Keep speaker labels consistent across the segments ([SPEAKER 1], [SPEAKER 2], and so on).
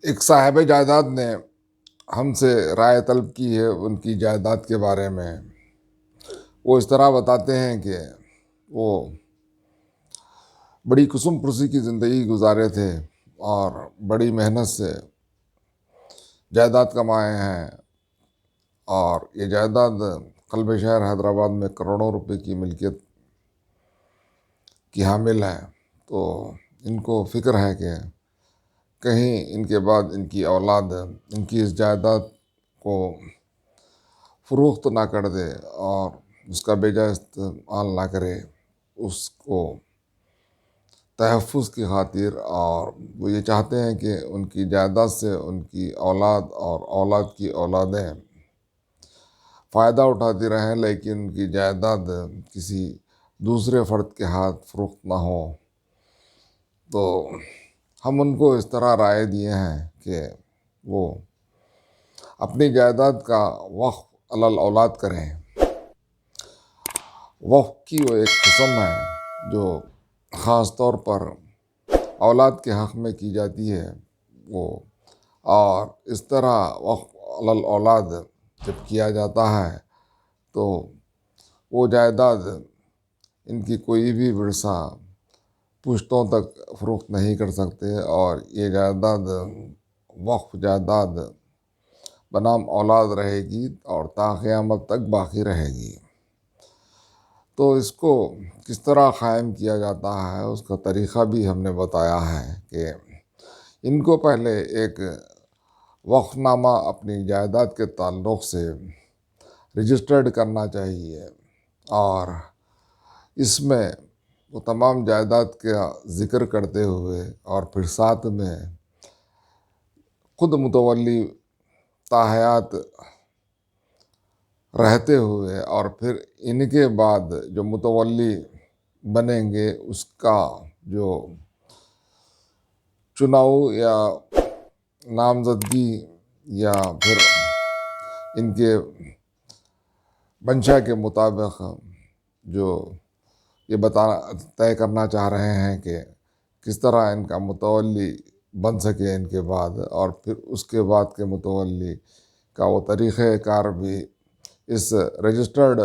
[SPEAKER 1] ایک صاحب جائیداد نے ہم سے رائے طلب کی ہے ان کی جائیداد کے بارے میں۔ وہ اس طرح بتاتے ہیں کہ وہ بڑی قسم پرسی کی زندگی گزارے تھے اور بڑی محنت سے جائیداد کمائے ہیں، اور یہ جائیداد قلب شہر حیدرآباد میں کروڑوں روپے کی ملکیت کی حامل ہے۔ تو ان کو فکر ہے کہ کہیں ان کے بعد ان کی اولاد ان کی اس جائیداد کو فروخت نہ کر دے اور اس کا بے جا استعمال نہ کرے، اس کو تحفظ کی خاطر۔ اور وہ یہ چاہتے ہیں کہ ان کی جائیداد سے ان کی اولاد اور اولاد کی اولادیں فائدہ اٹھاتی رہیں، لیکن ان کی جائیداد کسی دوسرے فرد کے ہاتھ فروخت نہ ہو۔ تو ہم ان کو اس طرح رائے دیے ہیں کہ وہ اپنی جائیداد کا وقف علی الاولاد کریں۔ وقف کی وہ ایک قسم ہے جو خاص طور پر اولاد کے حق میں کی جاتی ہے، وہ اور اس طرح وقف علی الاولاد جب کیا جاتا ہے تو وہ جائیداد ان کی کوئی بھی ورثہ پشتوں تک فروخت نہیں کر سکتے، اور یہ جائیداد وقف جائیداد بنام اولاد رہے گی اور تا قیامت تک باقی رہے گی۔ تو اس کو کس طرح قائم کیا جاتا ہے اس کا طریقہ بھی ہم نے بتایا ہے کہ ان کو پہلے ایک وقف نامہ اپنی جائیداد کے تعلق سے رجسٹرڈ کرنا چاہیے، اور اس میں وہ تمام جائیداد کا ذکر کرتے ہوئے اور پھر ساتھ میں خود متولی تاحیات رہتے ہوئے اور پھر ان کے بعد جو متولی بنیں گے اس کا جو چناؤ یا نامزدگی یا پھر ان کے منشا کے مطابق جو یہ طے کرنا چاہ رہے ہیں کہ کس طرح ان کا متولی بن سکے ان کے بعد، اور پھر اس کے بعد کے متولی کا وہ طریقہ کار بھی اس رجسٹرڈ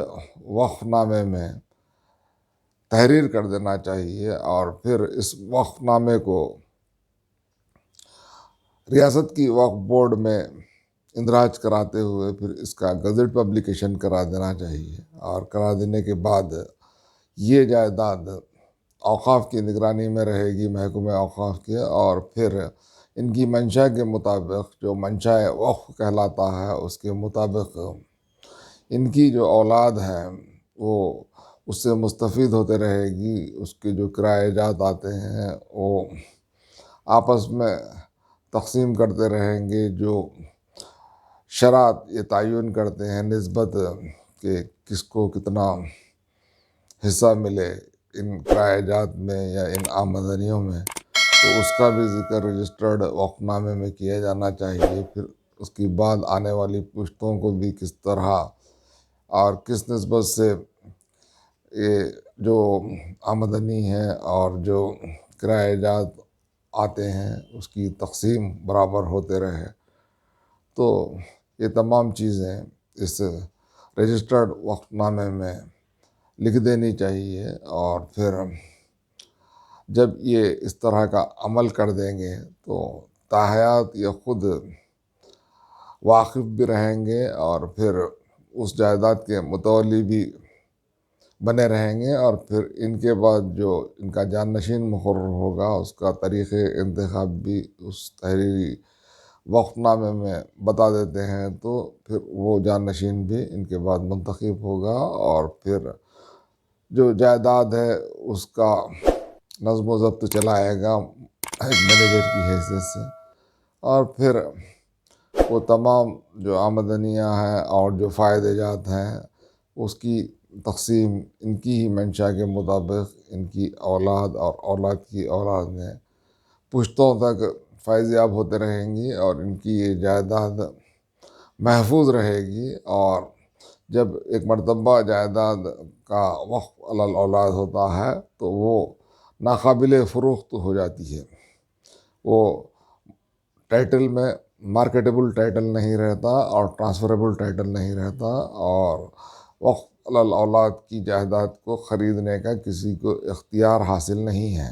[SPEAKER 1] وقف نامے میں تحریر کر دینا چاہیے، اور پھر اس وقف نامے کو ریاست کی وقف بورڈ میں اندراج کراتے ہوئے پھر اس کا گزٹ پبلیکیشن کرا دینا چاہیے، اور کرا دینے کے بعد یہ جائیداد اوقاف کی نگرانی میں رہے گی، محکمہ اوقاف کے، اور پھر ان کی منشا کے مطابق جو منشا وقف کہلاتا ہے اس کے مطابق ان کی جو اولاد ہے وہ اس سے مستفید ہوتے رہے گی۔ اس کے جو کرایہ جات آتے ہیں وہ آپس میں تقسیم کرتے رہیں گے، جو شرائط یہ تعین کرتے ہیں نسبت کہ کس کو کتنا حصہ ملے ان کرایہ جات میں یا ان آمدنیوں میں، تو اس کا بھی ذکر رجسٹرڈ وقف نامے میں کیا جانا چاہیے۔ پھر اس کی بعد آنے والی پشتوں کو بھی کس طرح اور کس نسبت سے یہ جو آمدنی ہے اور جو کرایہ جات آتے ہیں اس کی تقسیم برابر ہوتے رہے۔ تو یہ تمام چیزیں اس رجسٹرڈ وقف نامے میں لکھ دینی چاہیے، اور پھر جب یہ اس طرح کا عمل کر دیں گے تو تاحیات یہ خود واقف بھی رہیں گے، اور پھر اس جائیداد کے متولی بھی بنے رہیں گے، اور پھر ان کے بعد جو ان کا جانشین مقرر ہوگا اس کا طریقہ انتخاب بھی اس تحریری وقف نامے میں بتا دیتے ہیں، تو پھر وہ جانشین بھی ان کے بعد منتخب ہوگا، اور پھر جو جائیداد ہے اس کا نظم و ضبط چلائے گا ایک مینیجر کی حیثیت سے، اور پھر وہ تمام جو آمدنیاں ہیں اور جو فائدے جات ہیں اس کی تقسیم ان کی ہی منشا کے مطابق ان کی اولاد اور اولاد کی اولاد میں پشتوں تک فیض یاب ہوتے رہیں گی، اور ان کی یہ جائیداد محفوظ رہے گی۔ اور جب ایک مرتبہ جائیداد کا وقف علی الاولاد ہوتا ہے تو وہ ناقابل فروخت ہو جاتی ہے، وہ ٹائٹل میں مارکیٹیبل ٹائٹل نہیں رہتا اور ٹرانسفریبل ٹائٹل نہیں رہتا، اور وقف الاولاد کی جائیداد کو خریدنے کا کسی کو اختیار حاصل نہیں ہے،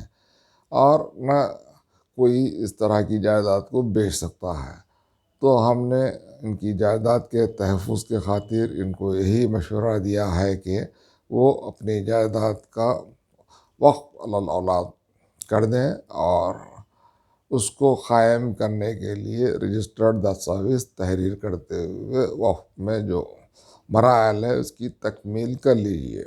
[SPEAKER 1] اور نہ کوئی اس طرح کی جائیداد کو بیچ سکتا ہے۔ تو ہم نے ان کی جائیداد کے تحفظ کے خاطر ان کو یہی مشورہ دیا ہے کہ وہ اپنی جائیداد کا وقف الاولاد کر دیں، اور اس کو قائم کرنے کے لیے رجسٹرڈ دستاویز تحریر کرتے ہوئے وقف میں جو مراحل ہے اس کی تکمیل کر لیجیے۔